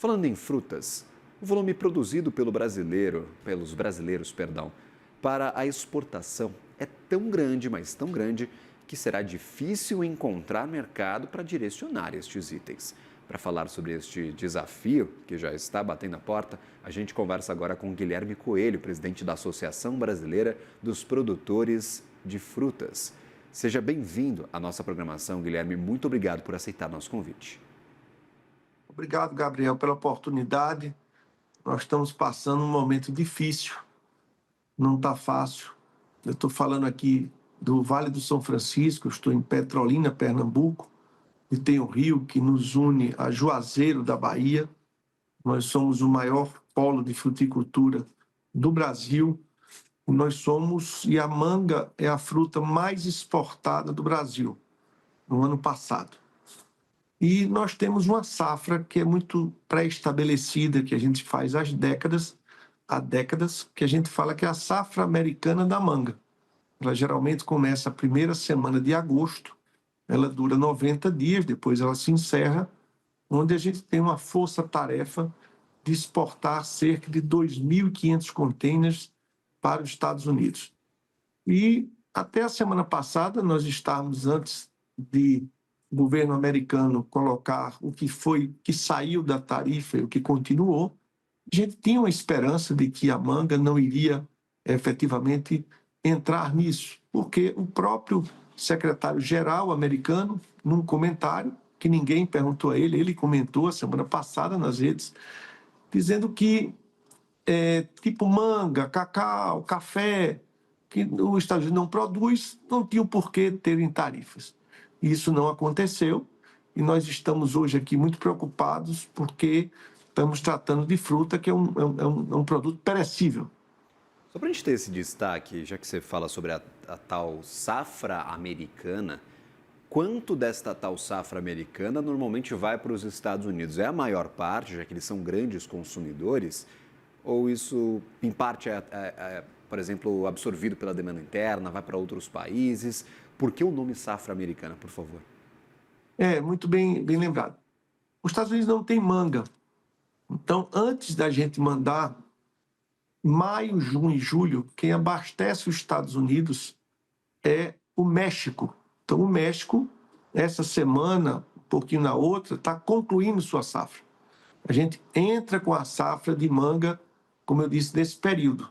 Falando em frutas, o volume produzido pelos brasileiros, para a exportação é tão grande, mas tão grande, que será difícil encontrar mercado para direcionar estes itens. Para falar sobre este desafio, que já está batendo a porta, a gente conversa agora com Guilherme Coelho, presidente da Associação Brasileira dos Produtores de Frutas. Seja bem-vindo à nossa programação, Guilherme. Muito obrigado por aceitar nosso convite. Obrigado, Gabriel, pela oportunidade. Nós estamos passando um momento difícil, não está fácil. Eu estou falando aqui do Vale do São Francisco, eu estou em Petrolina, Pernambuco, e tem o rio que nos une a Juazeiro da Bahia. Nós somos o maior polo de fruticultura do Brasil. E a manga é a fruta mais exportada do Brasil no ano passado. E nós temos uma safra que é muito pré-estabelecida, que a gente faz há décadas, que a gente fala que é a safra americana da manga. Ela geralmente começa a primeira semana de agosto, ela dura 90 dias, depois ela se encerra, onde a gente tem uma força-tarefa de exportar cerca de 2.500 containers para os Estados Unidos. E até a semana passada, nós estávamos antes de o governo americano colocar o que saiu da tarifa e o que continuou, a gente tinha uma esperança de que a manga não iria efetivamente entrar nisso, porque o próprio secretário-geral americano, num comentário que ninguém perguntou a ele, ele comentou a semana passada nas redes, dizendo que tipo manga, cacau, café, que os Estados Unidos não produz, não tinha por que terem tarifas. Isso não aconteceu e nós estamos hoje aqui muito preocupados porque estamos tratando de fruta que é um produto perecível. Só para a gente ter esse destaque, já que você fala sobre a tal safra americana, quanto desta tal safra americana normalmente vai para os Estados Unidos? É a maior parte, já que eles são grandes consumidores? Ou isso, em parte, por exemplo, absorvido pela demanda interna, vai para outros países? Por que o nome safra americana, por favor? Muito bem lembrado. Os Estados Unidos não tem manga. Então, antes da gente mandar, maio, junho e julho, quem abastece os Estados Unidos é o México. Então, o México, essa semana, um pouquinho na outra, está concluindo sua safra. A gente entra com a safra de manga, como eu disse, nesse período.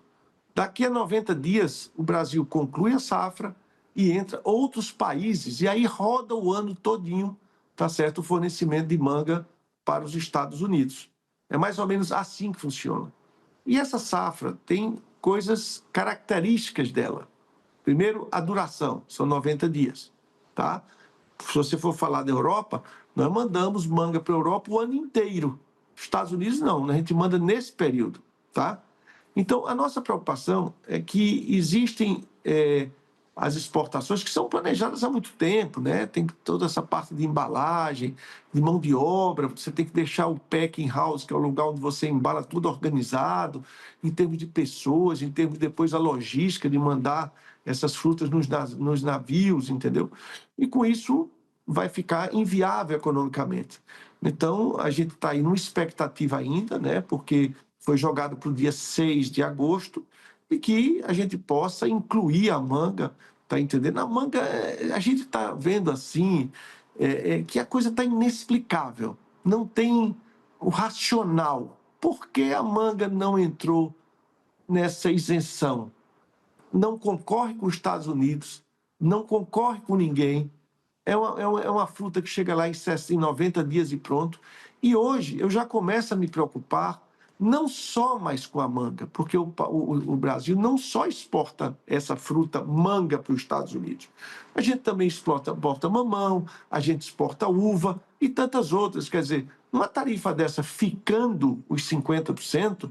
Daqui a 90 dias, o Brasil conclui a safra e entra outros países, e aí roda o ano todinho, tá certo, o fornecimento de manga para os Estados Unidos. É mais ou menos assim que funciona. E essa safra tem coisas características dela. Primeiro, a duração, são 90 dias, tá? Se você for falar da Europa, nós mandamos manga para a Europa o ano inteiro. Estados Unidos não, a gente manda nesse período, tá? Então, a nossa preocupação é que existem as exportações que são planejadas há muito tempo, né? Tem toda essa parte de embalagem, de mão de obra, você tem que deixar o packing house, que é o lugar onde você embala tudo organizado, em termos de pessoas, em termos depois a logística de mandar essas frutas nos navios, entendeu? E com isso vai ficar inviável economicamente. Então, a gente está aí numa expectativa ainda, né? Porque foi jogado para o dia 6 de agosto, e que a gente possa incluir a manga, tá entendendo? A manga, a gente está vendo assim, que a coisa está inexplicável, não tem o racional. Por que a manga não entrou nessa isenção? Não concorre com os Estados Unidos, não concorre com ninguém, é uma fruta que chega lá em 90 dias e pronto. E hoje eu já começo a me preocupar não só mais com a manga, porque o Brasil não só exporta essa fruta manga para os Estados Unidos. A gente também exporta mamão, a gente exporta uva e tantas outras. Quer dizer, uma tarifa dessa ficando os 50%,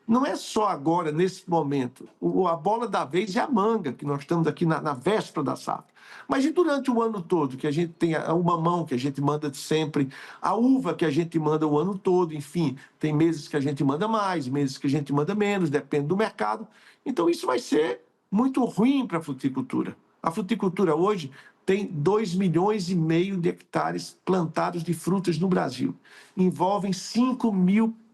não é só agora, nesse momento. A bola da vez é a manga, que nós estamos aqui na véspera da safra. Mas e durante o ano todo, que a gente tem o mamão, que a gente manda de sempre, a uva que a gente manda o ano todo, enfim, tem meses que a gente manda mais, meses que a gente manda menos, depende do mercado. Então isso vai ser muito ruim para a fruticultura. A fruticultura hoje tem 2,5 milhões de hectares plantados de frutas no Brasil. Envolvem 5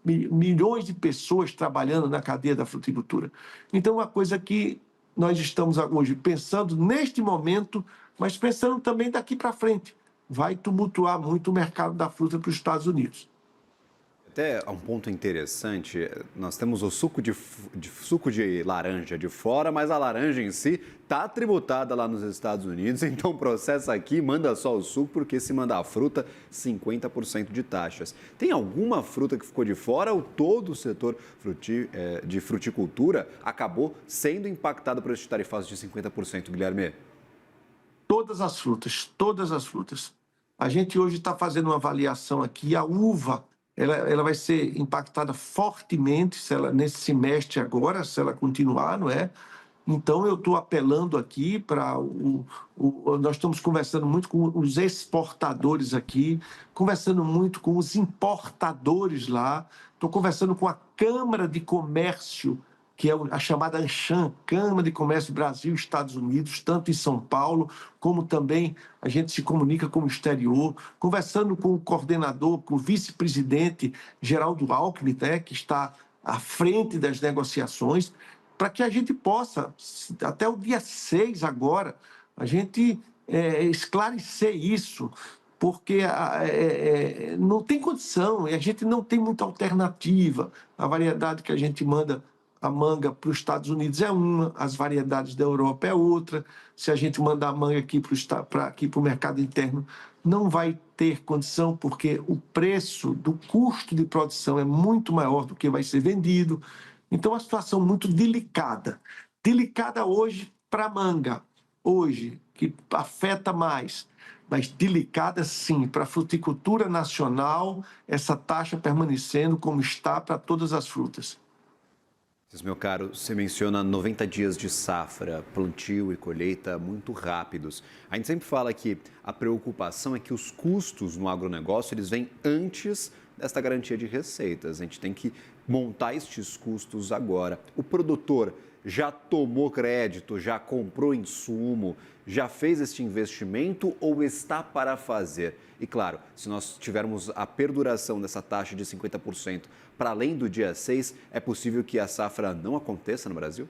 milhões de pessoas trabalhando na cadeia da fruticultura. Então, uma coisa que nós estamos hoje pensando neste momento, mas pensando também daqui para frente. Vai tumultuar muito o mercado da fruta para os Estados Unidos. Até um ponto interessante, nós temos o suco de laranja de fora, mas a laranja em si está tributada lá nos Estados Unidos, então processa aqui, manda só o suco, porque se mandar a fruta, 50% de taxas. Tem alguma fruta que ficou de fora ou todo o setor de fruticultura acabou sendo impactado por esses tarifaços de 50%, Guilherme? Todas as frutas, todas as frutas. A gente hoje está fazendo uma avaliação aqui, a uva, ela vai ser impactada fortemente nesse semestre agora, se ela continuar, não é? Então, eu estou apelando aqui para nós estamos conversando muito com os exportadores aqui, conversando muito com os importadores lá, estou conversando com a Câmara de Comércio, que é a chamada ANCHAM, Câmara de Comércio Brasil e Estados Unidos, tanto em São Paulo, como também a gente se comunica com o exterior, conversando com o coordenador, com o vice-presidente Geraldo Alckmin, né, que está à frente das negociações, para que a gente possa, até o dia 6 agora, a gente esclarecer isso, porque não tem condição, e a gente não tem muita alternativa. A variedade que a gente manda a manga para os Estados Unidos é uma, as variedades da Europa é outra. Se a gente mandar a manga aqui para o mercado interno, não vai ter condição, porque o preço do custo de produção é muito maior do que vai ser vendido. Então, é uma situação muito delicada. Delicada hoje para a manga, hoje, que afeta mais, mas delicada sim para a fruticultura nacional, essa taxa permanecendo como está para todas as frutas. Meu caro, você menciona 90 dias de safra, plantio e colheita muito rápidos. A gente sempre fala que a preocupação é que os custos no agronegócio eles vêm antes desta garantia de receitas. A gente tem que montar estes custos agora. O produtor já tomou crédito, já comprou insumo, já fez este investimento ou está para fazer? E claro, se nós tivermos a perduração dessa taxa de 50% para além do dia 6, é possível que a safra não aconteça no Brasil?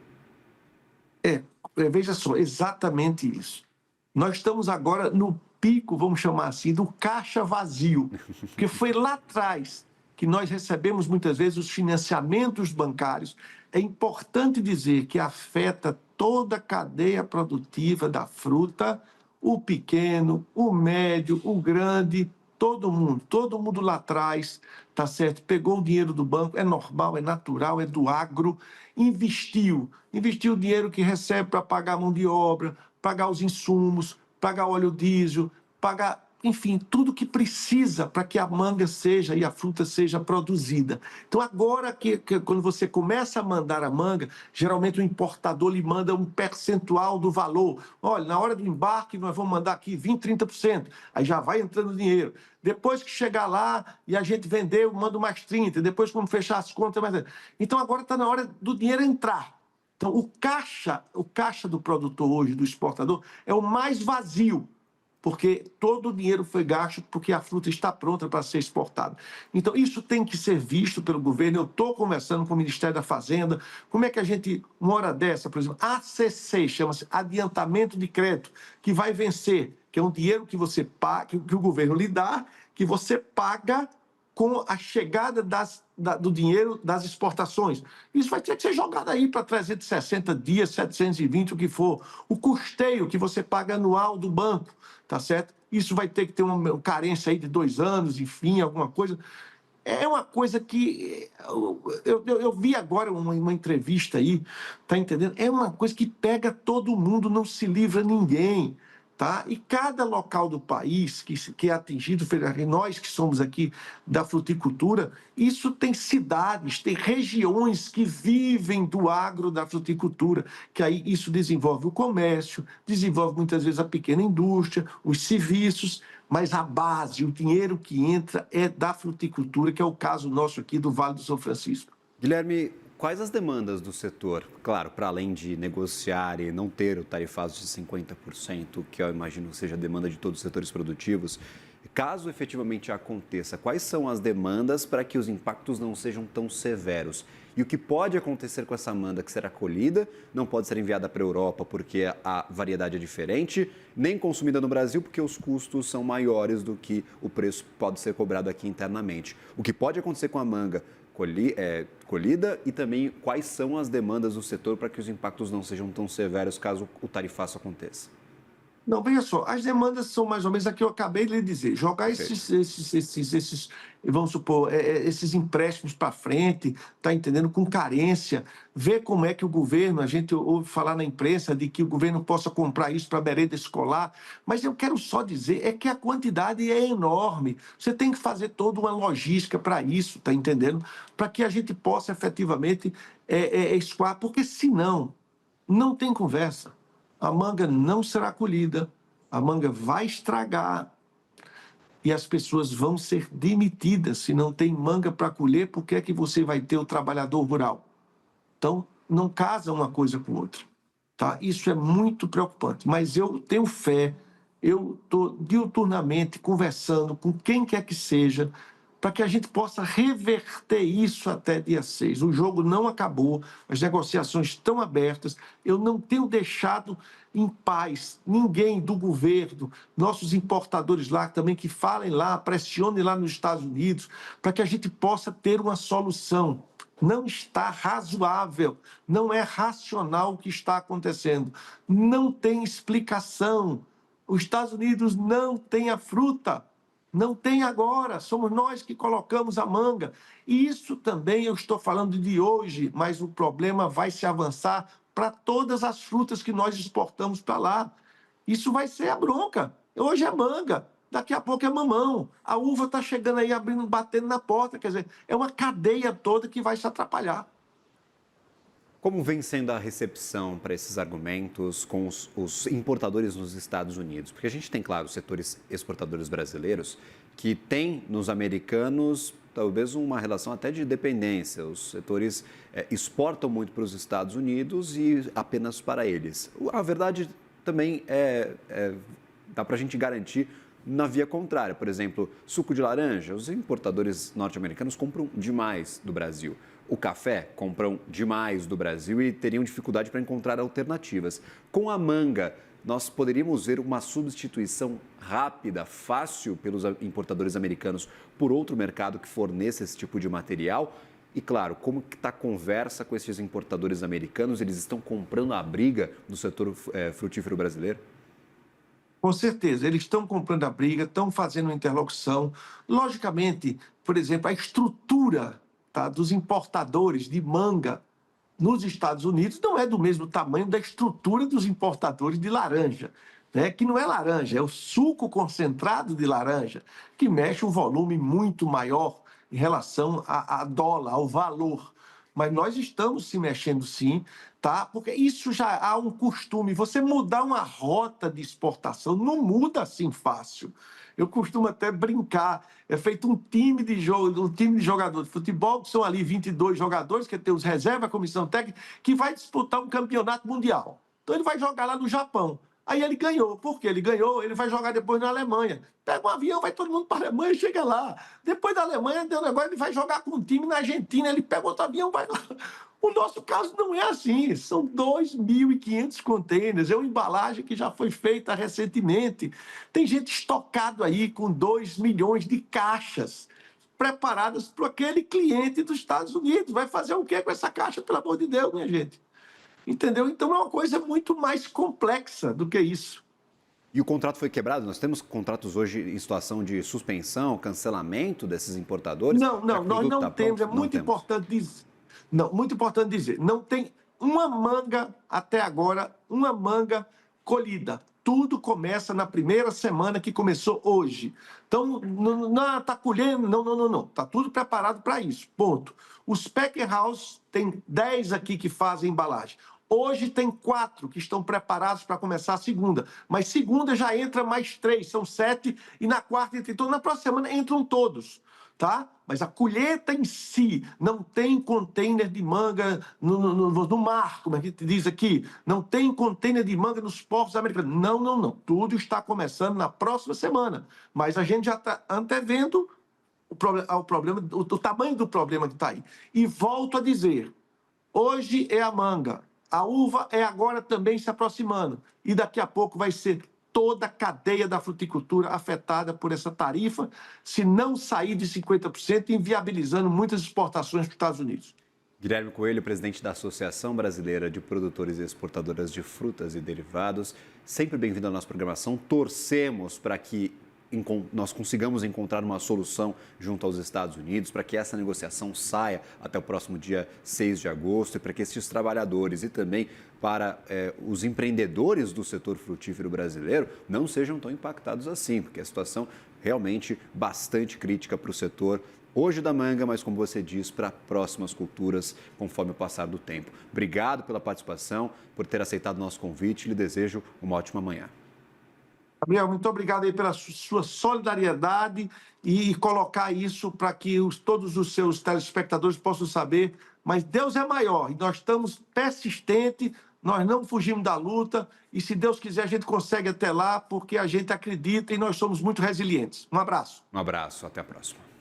Veja só, exatamente isso. Nós estamos agora no pico, vamos chamar assim, do caixa vazio, porque foi lá atrás que nós recebemos muitas vezes os financiamentos bancários. É importante dizer que afeta toda a cadeia produtiva da fruta, o pequeno, o médio, o grande, todo mundo lá atrás, tá certo? Pegou o dinheiro do banco, é normal, é natural, é do agro, investiu o dinheiro que recebe para pagar a mão de obra, pagar os insumos, pagar óleo diesel, pagar, enfim, tudo que precisa para que a manga seja e a fruta seja produzida. Então, agora quando você começa a mandar a manga, geralmente o importador lhe manda um percentual do valor. Olha, na hora do embarque, nós vamos mandar aqui 20%, 30%. Aí já vai entrando dinheiro. Depois que chegar lá e a gente vender, eu mando mais 30%. Depois, quando fechar as contas, mais... Então, agora está na hora do dinheiro entrar. Então, o caixa do produtor hoje, do exportador, é o mais vazio, porque todo o dinheiro foi gasto porque a fruta está pronta para ser exportada. Então, isso tem que ser visto pelo governo. Eu estou conversando com o Ministério da Fazenda. Como é que a gente, uma hora dessa, por exemplo, ACC, chama-se Adiantamento de Crédito, que vai vencer, que é um dinheiro que você paga, que o governo lhe dá, que você paga com a chegada do dinheiro das exportações. Isso vai ter que ser jogado aí para 360 dias, 720, o que for. O custeio que você paga anual do banco, tá certo? Isso vai ter que ter uma carência aí de 2 anos, enfim, alguma coisa. É uma coisa que... Eu vi agora uma entrevista aí, tá entendendo? É uma coisa que pega todo mundo, não se livra ninguém. Tá? E cada local do país que é atingido, nós que somos aqui da fruticultura, isso tem cidades, tem regiões que vivem do agro da fruticultura, que aí isso desenvolve o comércio, desenvolve muitas vezes a pequena indústria, os serviços, mas a base, o dinheiro que entra é da fruticultura, que é o caso nosso aqui do Vale do São Francisco. Guilherme, quais as demandas do setor? Claro, para além de negociar e não ter o tarifaço de 50%, que eu imagino seja a demanda de todos os setores produtivos, caso efetivamente aconteça, quais são as demandas para que os impactos não sejam tão severos? E o que pode acontecer com essa manga que será colhida, não pode ser enviada para a Europa porque a variedade é diferente, nem consumida no Brasil porque os custos são maiores do que o preço pode ser cobrado aqui internamente. O que pode acontecer com a manga colhida e também quais são as demandas do setor para que os impactos não sejam tão severos caso o tarifaço aconteça? Não, veja só, as demandas são mais ou menos a que eu acabei de lhe dizer. Jogar Perfeito. vamos supor, esses empréstimos para frente, tá entendendo? Com carência, ver como é que o governo, a gente ouve falar na imprensa de que o governo possa comprar isso para merenda escolar, mas eu quero só dizer é que a quantidade é enorme. Você tem que fazer toda uma logística para isso, tá entendendo? Para que a gente possa efetivamente escoar, porque senão não tem conversa. A manga não será colhida, a manga vai estragar e as pessoas vão ser demitidas se não tem manga para colher. Por que é que você vai ter o trabalhador rural? Então, não casa uma coisa com outra. Tá? Isso é muito preocupante, mas eu tenho fé, eu estou diuturnamente conversando com quem quer que seja, para que a gente possa reverter isso até dia 6. O jogo não acabou, as negociações estão abertas, eu não tenho deixado em paz ninguém do governo, nossos importadores lá também, que falem lá, pressionem lá nos Estados Unidos, para que a gente possa ter uma solução. Não está razoável, não é racional o que está acontecendo. Não tem explicação. Os Estados Unidos não têm a fruta, não tem agora, somos nós que colocamos a manga. E isso também eu estou falando de hoje, mas o problema vai se avançar para todas as frutas que nós exportamos para lá. Isso vai ser a bronca. Hoje é manga, daqui a pouco é mamão. A uva está chegando aí, abrindo, batendo na porta. Quer dizer, é uma cadeia toda que vai se atrapalhar. Como vem sendo a recepção para esses argumentos com os importadores nos Estados Unidos? Porque a gente tem, claro, os setores exportadores brasileiros que têm nos americanos talvez uma relação até de dependência. Os setores exportam muito para os Estados Unidos e apenas para eles. A verdade também dá para a gente garantir na via contrária. Por exemplo, suco de laranja, os importadores norte-americanos compram demais do Brasil. O café compram demais do Brasil e teriam dificuldade para encontrar alternativas. Com a manga, nós poderíamos ver uma substituição rápida, fácil pelos importadores americanos por outro mercado que forneça esse tipo de material? E, claro, como que está a conversa com esses importadores americanos? Eles estão comprando a briga do setor frutífero brasileiro? Com certeza, eles estão comprando a briga, estão fazendo uma interlocução. Logicamente, por exemplo, a estrutura, tá, dos importadores de manga nos Estados Unidos não é do mesmo tamanho da estrutura dos importadores de laranja, né? Que não é laranja, é o suco concentrado de laranja, que mexe um volume muito maior em relação a dólar, ao valor. Mas nós estamos se mexendo sim, tá? Porque isso já há um costume. Você mudar uma rota de exportação não muda assim fácil. Eu costumo até brincar. É feito um time de jogo, um time de jogadores de futebol, que são ali 22 jogadores, que tem os reservas, a comissão técnica, que vai disputar um campeonato mundial. Então ele vai jogar lá no Japão. Aí ele ganhou. Por quê? Ele ganhou, ele vai jogar depois na Alemanha. Pega um avião, vai todo mundo para a Alemanha, chega lá. Depois da Alemanha, deu um negócio, ele vai jogar com um time na Argentina, ele pega outro avião, vai lá. O nosso caso não é assim, são 2.500 contêineres, é uma embalagem que já foi feita recentemente. Tem gente estocado aí com 2 milhões de caixas preparadas para aquele cliente dos Estados Unidos. Vai fazer o quê com essa caixa, pelo amor de Deus, minha gente? Entendeu? Então é uma coisa muito mais complexa do que isso. E o contrato foi quebrado? Nós temos contratos hoje em situação de suspensão, cancelamento desses importadores? Não, Já não, que o nós produto não está temos, pronto? é Não muito temos. importante dizer. Não, muito importante dizer, não tem uma manga até agora, uma manga colhida. Tudo começa na primeira semana que começou hoje. Então, não está colhendo, não, não, não, não. Está tudo preparado para isso, ponto. Os packer house, tem 10 aqui que fazem embalagem. Hoje tem 4 que estão preparados para começar a segunda. Mas segunda já entra mais 3, são 7, e na quarta, então na próxima semana entram todos. tá? Mas a colheita em si não tem container de manga no mar, como a gente diz aqui. Não tem container de manga nos portos americanos. Não, não, não. Tudo está começando na próxima semana. Mas a gente já está antevendo o tamanho do problema que está aí. E volto a dizer, hoje é a manga, a uva é agora também se aproximando. E daqui a pouco vai ser toda a cadeia da fruticultura afetada por essa tarifa, se não sair de 50%, inviabilizando muitas exportações para os Estados Unidos. Guilherme Coelho, presidente da Associação Brasileira de Produtores e Exportadoras de Frutas e Derivados, sempre bem-vindo à nossa programação. Torcemos para que nós consigamos encontrar uma solução junto aos Estados Unidos, para que essa negociação saia até o próximo dia 6 de agosto e para que esses trabalhadores e também para os empreendedores do setor frutífero brasileiro não sejam tão impactados assim, porque a situação realmente bastante crítica para o setor hoje da manga, mas como você diz, para próximas culturas conforme o passar do tempo. Obrigado pela participação, por ter aceitado o nosso convite e lhe desejo uma ótima manhã. Gabriel, muito obrigado aí pela sua solidariedade e colocar isso para que todos os seus telespectadores possam saber. Mas Deus é maior e nós estamos persistentes, nós não fugimos da luta e, se Deus quiser, a gente consegue até lá porque a gente acredita e nós somos muito resilientes. Um abraço. Um abraço, até a próxima.